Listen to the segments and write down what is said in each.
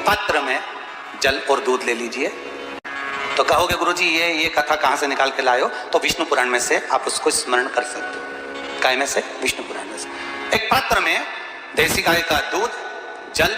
पात्र में जल और दूध ले लीजिए। तो कहोगे गुरुजी ये कथा कहाँ से निकाल के लाए हो? तो विष्णु पुराण में से आप उसको स्मरण कर सकते हो। काय में से? विष्णु पुराण में से। एक पात्र में देसी गाय का दूध, जल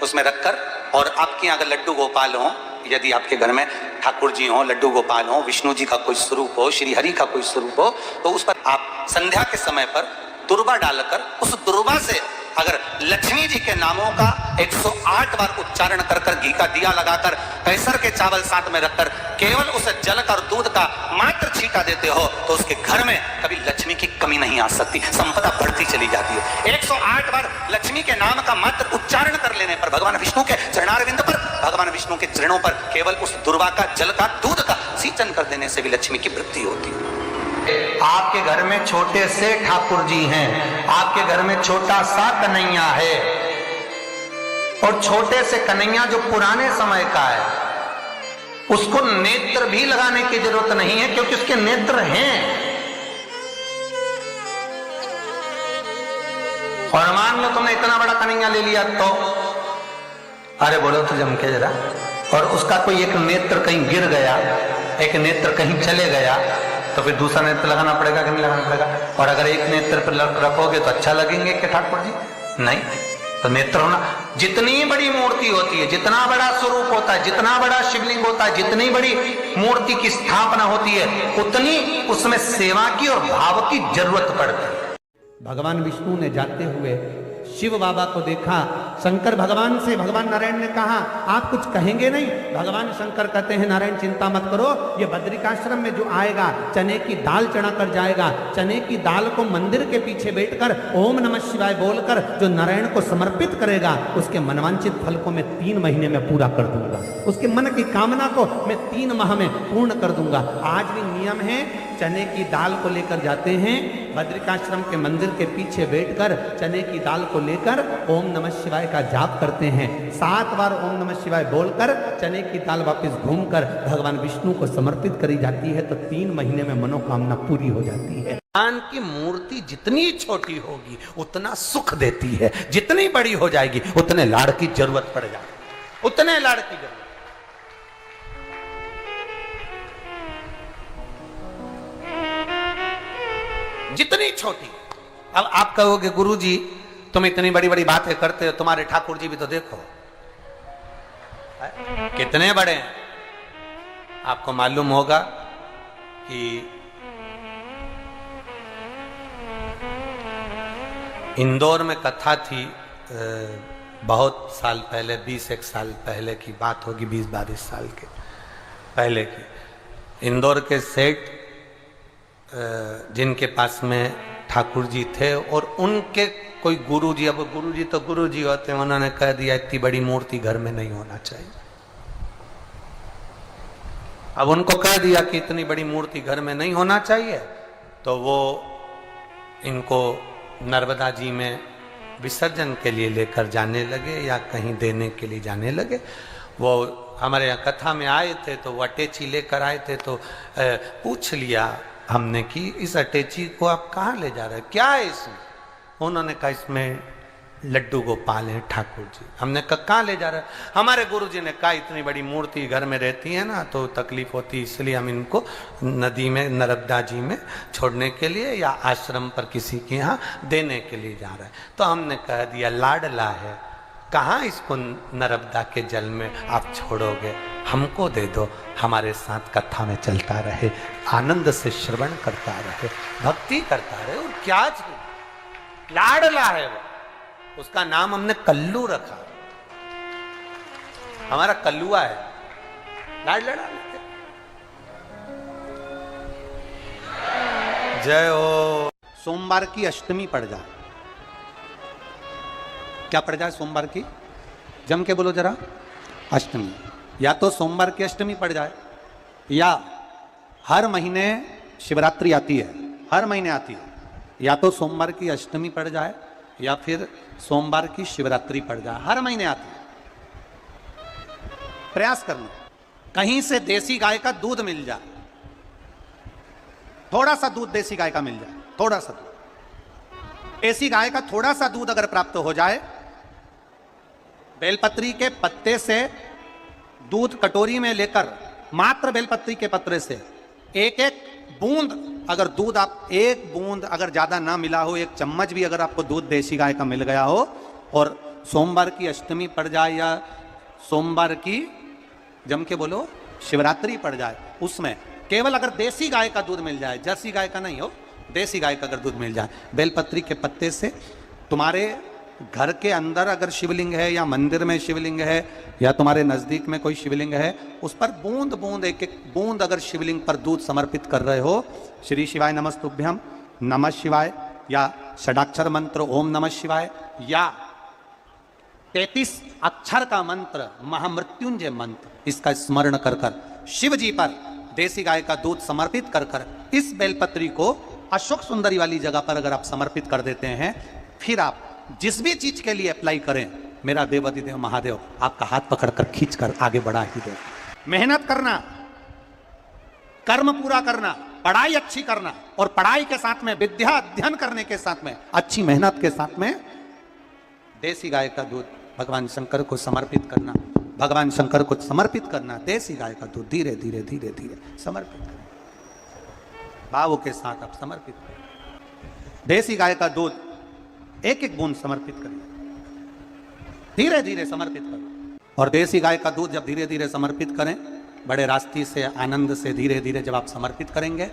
उसमें रखकर, और आपके यहाँ अगर लड्डू गोपाल हो, यदि आपके घर में ठाकुर जी हो, लड्डू गोपाल हो, विष्णु जी का कोई स्वरूप हो, श्री हरि का कोई स्वरूप हो, तो उस पर आप संध्या के समय पर दुर्वा डालकर उस दुर्वा से अगर लक्ष्मी जी के नामों का 108 बार उच्चारण कर कर, घी का दिया लगाकर, कैसर के चावल साथ में रखकर केवल उस जल का और दूध का मात्र छींटा देते हो, तो उसके घर में कभी लक्ष्मी की कमी नहीं आ सकती, संपदा बढ़ती चली जाती है। 108 बार लक्ष्मी के नाम का मात्र उच्चारण कर लेने पर, भगवान विष्णु के चरणारविंद पर, भगवान विष्णु के चरणों पर केवल उस दुर्वा का, जल का, दूध का सिंचन कर देने से भी लक्ष्मी की वृद्धि होती है। आपके घर में छोटे से ठाकुर जी हैं, आपके घर में छोटा सा कन्हैया है, और छोटे से कन्हैया जो पुराने समय का है, उसको नेत्र भी लगाने की जरूरत नहीं है, क्योंकि उसके नेत्र हैं। और मान लो तुमने इतना बड़ा कन्हैया ले लिया, तो अरे बोलो तो जम के जरा, और उसका कोई एक नेत्र कहीं गिर गया, एक नेत्र कहीं चले गया, तो फिर दूसरा नेत्र लगाना पड़ेगा कि नहीं लगाना पड़ेगा? और अगर एक नेत्र पर रखोगे तो अच्छा लगेंगे कि ठाकुर जी? नहीं। तो नेत्र होना, जितनी बड़ी मूर्ति होती है, जितना बड़ा स्वरूप होता है, जितना बड़ा शिवलिंग होता है, जितनी बड़ी मूर्ति की स्थापना होती है, उतनी उसमें सेवा की और भाव की जरूरत पड़ती है। भगवान विष्णु ने जाते हुए शिव बाबा को देखा। शंकर भगवान से, भगवान नारायण ने कहा आप कुछ कहेंगे नहीं? भगवान शंकर कहते हैं नारायण चिंता मत करो, ये बद्रिकाश्रम में जो आएगा चने की दाल चढ़ा कर जाएगा, चने की दाल को मंदिर के पीछे बैठकर ओम नमः शिवाय बोलकर जो नारायण को समर्पित करेगा, उसके मनवांचित फल को मैं 3 महीने में पूरा कर दूंगा, उसके मन की कामना को मैं 3 माह में पूर्ण कर दूंगा। आज भी नियम है, चने की दाल को लेकर जाते हैं, बद्रिकाश्रम के मंदिर के पीछे बैठकर चने की दाल को लेकर ओम नमः शिवाय का जाप करते हैं। 7 बार ओम नमः शिवाय बोलकर चने की दाल वापस घूमकर भगवान विष्णु को समर्पित करी जाती है, तो 3 महीने में मनोकामना पूरी हो जाती है। भगवान की मूर्ति जितनी छोटी होगी उतना सुख देती है, जितनी बड़ी हो जाएगी उतने लाड़ की जरूरत पड़ जाएगी, उतने लाड़ की जरूरत। जितनी छोटी। अब आप कहोगे गुरुजी तुम इतनी बड़ी बड़ी बातें करते हो, तुम्हारे ठाकुर जी भी तो देखो कितने बड़े हैं। आपको मालूम होगा कि इंदौर में कथा थी, बहुत साल पहले, 20-1 साल पहले की बात होगी, 20-22 साल के पहले की। इंदौर के सेठ जिनके पास में ठाकुर जी थे, और उनके कोई गुरुजी, अब गुरुजी तो गुरुजी होते हैं, उन्होंने कह दिया इतनी बड़ी मूर्ति घर में नहीं होना चाहिए। अब उनको कह दिया कि इतनी बड़ी मूर्ति घर में नहीं होना चाहिए, तो वो इनको नर्मदा जी में विसर्जन के लिए लेकर जाने लगे या कहीं देने के लिए जाने लगे। वो हमारे यहाँ कथा में आए थे, तो वो अटैची लेकर आए थे, तो पूछ लिया हमने कि इस अटैची को आप कहाँ ले जा रहे हैं, क्या है इसमें? उन्होंने कहा इसमें लड्डू गोपाल हैं ठाकुर जी। हमने कहा कहाँ ले जा रहे हैं? हमारे गुरुजी ने कहा इतनी बड़ी मूर्ति घर में रहती है ना, तो तकलीफ होती, इसलिए हम इनको नदी में, नर्मदा जी में छोड़ने के लिए या आश्रम पर किसी के यहाँ देने के लिए जा रहे हैं। तो हमने कह दिया लाडला है, कहाँ इसको नर्मदा के जल में आप छोड़ोगे, हमको दे दो, हमारे साथ कथा में चलता रहे, आनंद से श्रवण करता रहे, भक्ति करता रहे। और क्या लाडला है वो, उसका नाम हमने कल्लू रखा, हमारा कल्लुआ है, लाडला। जय हो। सोमवार की अष्टमी पड़ जाए, क्या पड़ जाए सोमवार की? जम के बोलो जरा, अष्टमी। या तो सोमवार की अष्टमी पड़ जाए, या हर महीने शिवरात्रि आती है, हर महीने आती है, या तो सोमवार की अष्टमी पड़ जाए या फिर सोमवार की शिवरात्रि पड़ जाए, हर महीने आती है। प्रयास करना कहीं से देसी गाय का दूध मिल जाए, थोड़ा सा दूध देसी गाय का मिल जाए, थोड़ा सा दूध, देसी गाय का थोड़ा सा दूध अगर प्राप्त हो जाए, बेलपत्री के पत्ते से दूध कटोरी में लेकर, मात्र बेलपत्री के पत्रे से एक एक बूंद, अगर दूध आप एक बूंद अगर ज्यादा ना मिला हो, एक चम्मच भी अगर आपको दूध देसी गाय का मिल गया हो, और सोमवार की अष्टमी पड़ जाए या सोमवार की जम के बोलो शिवरात्रि पड़ जाए, उसमें केवल अगर देसी गाय का दूध मिल जाए, जर्सी गाय का नहीं हो, देसी गाय का अगर दूध मिल जाए, बेलपत्री के पत्ते से तुम्हारे घर के अंदर अगर शिवलिंग है या मंदिर में शिवलिंग है या तुम्हारे नजदीक में कोई शिवलिंग है, उस पर बूंद बूंद एक एक बूंद अगर शिवलिंग पर दूध समर्पित कर रहे हो, श्री शिवाय नमस्तुभ्यम, नमः शिवाय, या षडाक्षर मंत्र ओम नमः शिवाय, या 33 अक्षर का मंत्र महामृत्युंजय मंत्र, इसका स्मरण कर कर शिव जी पर देसी गाय का दूध समर्पित कर कर इस बेलपत्री को अशोक सुंदरी वाली जगह पर अगर आप समर्पित कर देते हैं, फिर आप जिस भी चीज के लिए अप्लाई करें, मेरा देवाधिदेव महादेव आपका हाथ पकड़कर खींचकर आगे बढ़ा ही दे। मेहनत करना, कर्म पूरा करना, पढ़ाई अच्छी करना, और पढ़ाई के साथ में विद्या अध्ययन करने के साथ में अच्छी मेहनत के साथ में देसी गाय का दूध भगवान शंकर को समर्पित करना, भगवान शंकर को समर्पित करना, देसी गाय का दूध धीरे धीरे धीरे धीरे समर्पित करना, भावों के साथ आप समर्पित करें। देसी गाय का दूध एक एक बूंद समर्पित करें, धीरे धीरे समर्पित करें। और देसी गाय का दूध जब धीरे धीरे समर्पित करें, बड़े रास्ते से आनंद से धीरे धीरे जब आप समर्पित करेंगे,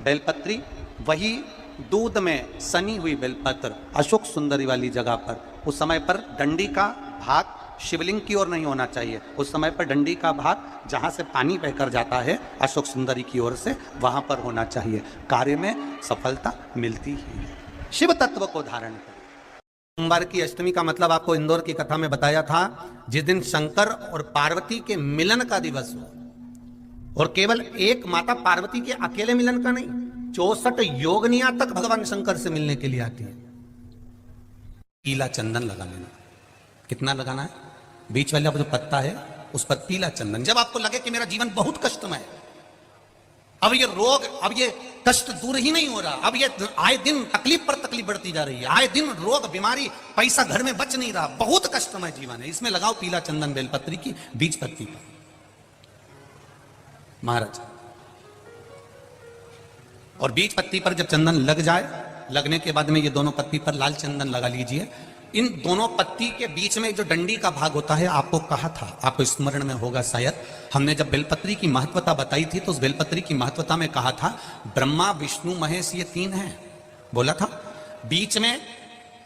बेलपत्री वही दूध में सनी हुई बेलपत्र अशोक सुंदरी वाली जगह पर, उस समय पर डंडी का भाग शिवलिंग की ओर नहीं होना चाहिए, उस समय पर डंडी का भाग जहां से पानी बहकर जाता है अशोक सुंदरी की ओर से, वहां पर होना चाहिए। कार्य में सफलता मिलती ही है। शिव तत्व को धारण करें। सोमवार की अष्टमी का मतलब आपको इंदौर की कथा में बताया था, जिस दिन शंकर और पार्वती के मिलन का दिवस हो, और केवल एक माता पार्वती के अकेले मिलन का नहीं, 64 योगनियां तक भगवान शंकर से मिलने के लिए आती है। पीला चंदन लगा लेना। कितना लगाना है? बीच वाला जो पत्ता है उस पर पीला चंदन। जब आपको लगे कि मेरा जीवन बहुत कष्टमय है, अब ये रोग, अब ये कष्ट दूर ही नहीं हो रहा, अब ये आए दिन तकलीफ पर तकलीफ बढ़ती जा रही है, आए दिन रोग बीमारी, पैसा घर में बच नहीं रहा, बहुत कष्टमय जीवन है, इसमें लगाओ पीला चंदन बेलपत्री की बीज पत्ती पर। महाराज, और बीज पत्ती पर जब चंदन लग जाए, लगने के बाद में ये दोनों पत्ती पर लाल चंदन लगा लीजिए। इन दोनों पत्ती के बीच में जो डंडी का भाग होता है, आपको कहा था, आपको स्मरण में होगा शायद, हमने जब बेलपत्री की महत्वता बताई थी तो उस बेलपत्री की महत्वता में कहा था ब्रह्मा विष्णु महेश ये 3 हैं, बोला था। बीच में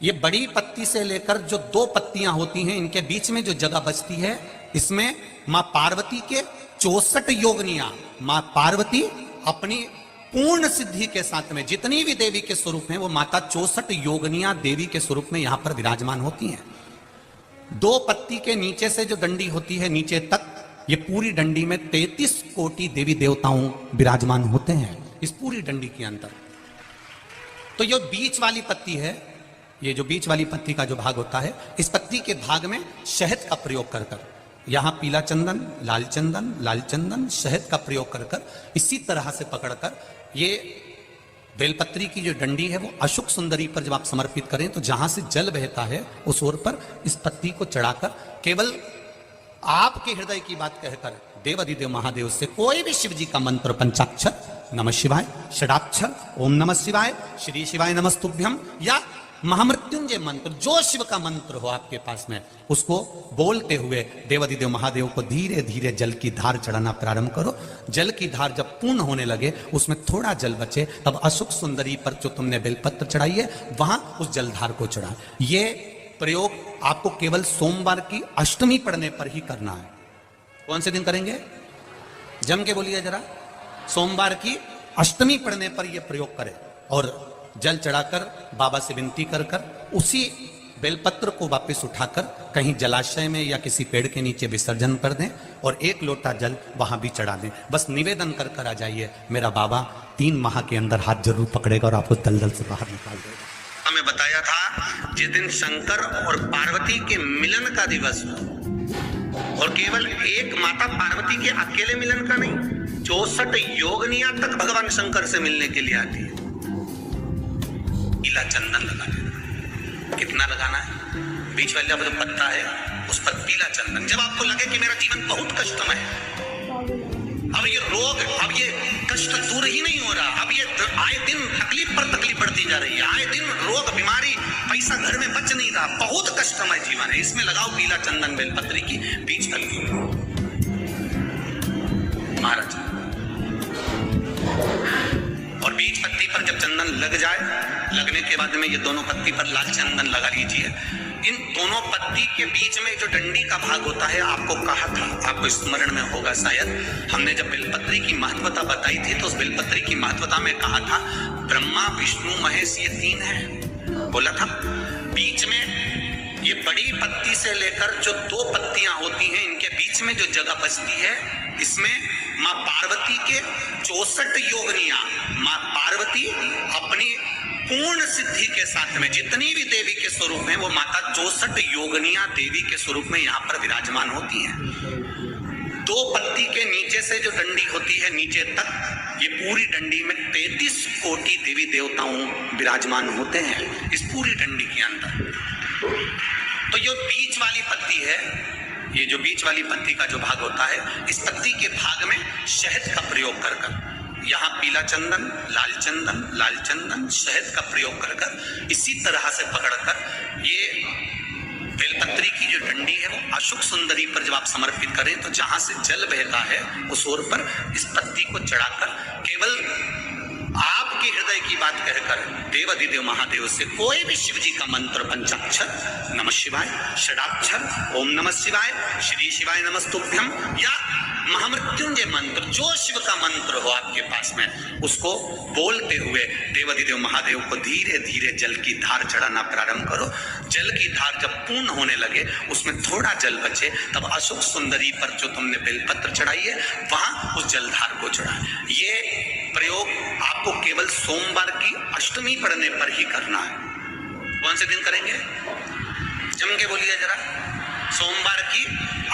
ये बड़ी पत्ती से लेकर जो 2 पत्तियां होती हैं, इनके बीच में जो जगह बचती है, इसमें मां पार्वती के 64 योगनियां, मां पार्वती अपनी पूर्ण सिद्धि के साथ में जितनी भी देवी के स्वरूप हैं, वो माता 64 योगनियां देवी के स्वरूप में यहां पर विराजमान होती हैं। 2 पत्ती के नीचे से जो डंडी होती है नीचे तक, ये पूरी डंडी में 33 कोटि देवी देवताओं विराजमान होते हैं इस पूरी डंडी के अंदर। तो ये बीच वाली पत्ती है, ये जो बीच वाली पत्ती का जो भाग होता है, इस पत्ती के भाग में शहद का प्रयोग कर कर, यहां पीला चंदन, लाल चंदन, शहद का प्रयोग कर कर, इसी तरह से पकड़कर ये बेलपत्री की जो डंडी है वो अशोक सुंदरी पर जब आप समर्पित करें, तो जहां से जल बहता है उस ओर पर इस पत्ती को चढ़ाकर केवल आपके हृदय की बात कहकर देवाधिदेव महादेव से कोई भी शिव जी का मंत्र, पंचाक्षर नमः शिवाय, षडाक्षर ओम नमः शिवाय, श्री शिवाय नमस्तुभ्यम, या महामृत्युंजय मंत्र, जो शिव का मंत्र हो आपके पास में, उसको बोलते हुए देवाधिदेव महादेव को धीरे धीरे जल की धार चढ़ाना प्रारंभ करो। जल की धार जब पूर्ण होने लगे, उसमें थोड़ा जल बचे, तब अशोक सुंदरी पर जो तुमने बेलपत्र चढ़ाई है वहां उस जलधार को चढ़ा। ये प्रयोग आपको केवल सोमवार की अष्टमी पढ़ने पर ही करना है। कौन से दिन करेंगे? जम के बोलिए जरा। सोमवार की अष्टमी पढ़ने पर यह प्रयोग करें, और जल चढ़ाकर बाबा से विनती कर कर उसी बेलपत्र को वापस उठाकर कहीं जलाशय में या किसी पेड़ के नीचे विसर्जन कर दें, और 1 लोटा जल वहां भी चढ़ा दें। बस निवेदन कर कर आ जाइए, मेरा बाबा 3 माह के अंदर हाथ जरूर पकड़ेगा और आपको दलदल से बाहर निकाल देगा। हमें बताया था जिस दिन शंकर और पार्वती के मिलन का दिवस हो, और केवल एक माता पार्वती के अकेले मिलन का नहीं, 64 योगनियां तक भगवान शंकर से मिलने के लिए आती है। पीला चंदन लगा देना। कितना लगाना है? बीच वाला जो पत्ता है उस पर पीला चंदन। जब आपको लगे कि मेरा जीवन बहुत कष्टमय है, अब ये रोग, अब ये कष्ट दूर ही नहीं हो रहा, अब ये आए दिन तकलीफ पर तकलीफ बढ़ती जा रही है, आए दिन रोग बीमारी, पैसा घर में बच नहीं रहा, बहुत कष्टमय जीवन है, इसमें लगाओ पीला चंदन बेलपत्री की बीज तलती महाराज। और बीज पत्ती पर जब चंदन लग जाए, लगने के बाद में ये दोनों पत्ती पर लाल चंदन लगा लीजिए। इन दोनों पत्ती के बीच में जो डंडी का भाग होता है, आपको कहा था, आपको स्मरण में होगा शायद, हमने जब बेलपत्री की महत्वता बताई थी तो उस बेलपत्री की महत्वता में कहा था ब्रह्मा विष्णु महेश ये तीन है, बोला था। बीच में ये बड़ी पत्ती से लेकर जो दो पत्तियां होती हैं, इनके बीच में जो जगह बचती है, इसमें माँ पार्वती के 64 योगनियां, माँ पार्वती अपनी पूर्ण सिद्धि के साथ में जितनी भी देवी के स्वरूप हैं, वो माता 64 योगनियां देवी के स्वरूप में यहाँ पर विराजमान होती हैं। दो पत्ती के नीचे से जो डंडी होती है नीचे तक, ये पूरी डंडी में 33 कोटि देवी देवताओं विराजमान होते हैं इस पूरी डंडी के अंदर। तो ये बीच वाली पत्ती है, ये जो बीच वाली पत्ती का जो भाग होता है, इस पत्ती के भाग में शहद का प्रयोग कर यहाँ पीला चंदन, लाल चंदन, शहद का प्रयोग कर इसी तरह से पकड़कर ये बेलपत्री की जो डंडी है वो अशोक सुंदरी पर जब आप समर्पित करें तो जहां से जल बहता है उस ओर पर इस पत्ती को चढ़ाकर केवल आपके हृदय की बात कहकर देवाधिदेव महादेव से कोई भी शिव जी का मंत्र, पंचाक्षर, नमः शिवाय, षडाक्षर, ओम नमः शिवाय, श्री शिवाय नमस्तुभ्यम, या महामृत्युंजय मंत्र, जो शिव का मंत्र हो आपके पास में, उसको बोलते हुए देवाधिदेव महादेव को धीरे धीरे जल की धार चढ़ाना प्रारंभ करो। जल की धार जब पूर्ण होने लगे, उसमें थोड़ा जल बचे, तब अशोक सुंदरी पर जो तुमने बेलपत्र चढ़ाई है वहां उस जलधार को चढ़ाए। ये प्रयोग आपको केवल सोमवार की अष्टमी पढ़ने पर ही करना है। कौन से दिन करेंगे? जम के बोलिए जरा। सोमवार की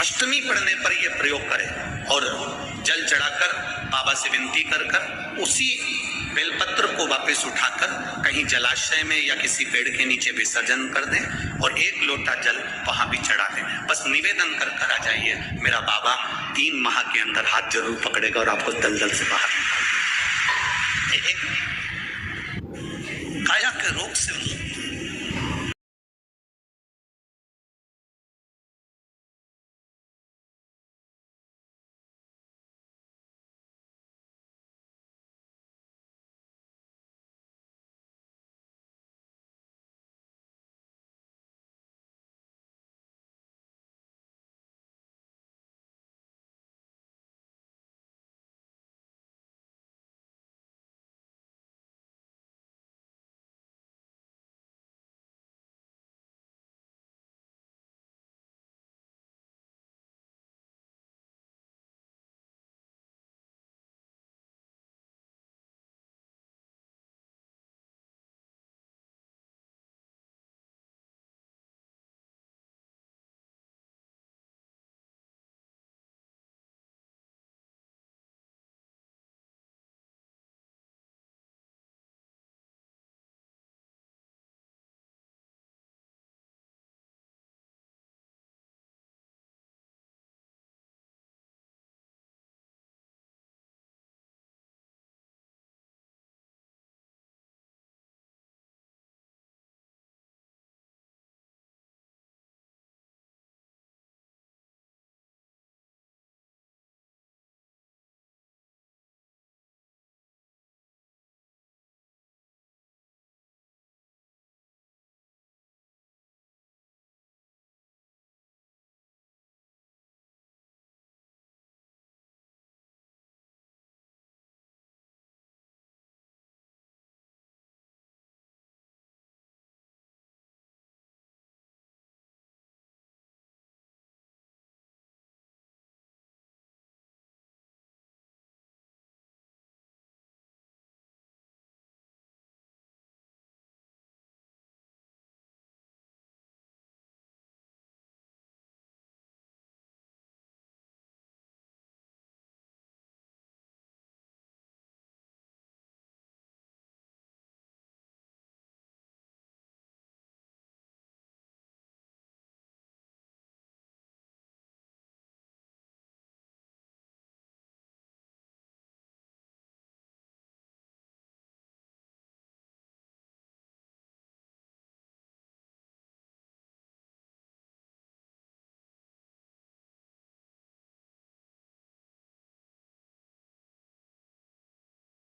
अष्टमी पढ़ने पर यह प्रयोग करें और जल चढ़ाकर बाबा से विनती कर उसी बेलपत्र को वापस उठाकर कहीं जलाशय में या किसी पेड़ के नीचे विसर्जन कर दें और 1 लोटा जल वहां भी चढ़ा दें। बस निवेदन कर आ जाइए, मेरा बाबा 3 माह के अंदर हाथ जरूर पकड़ेगा और आपको दलदल से बाहर निकालेगा। काया के रोग से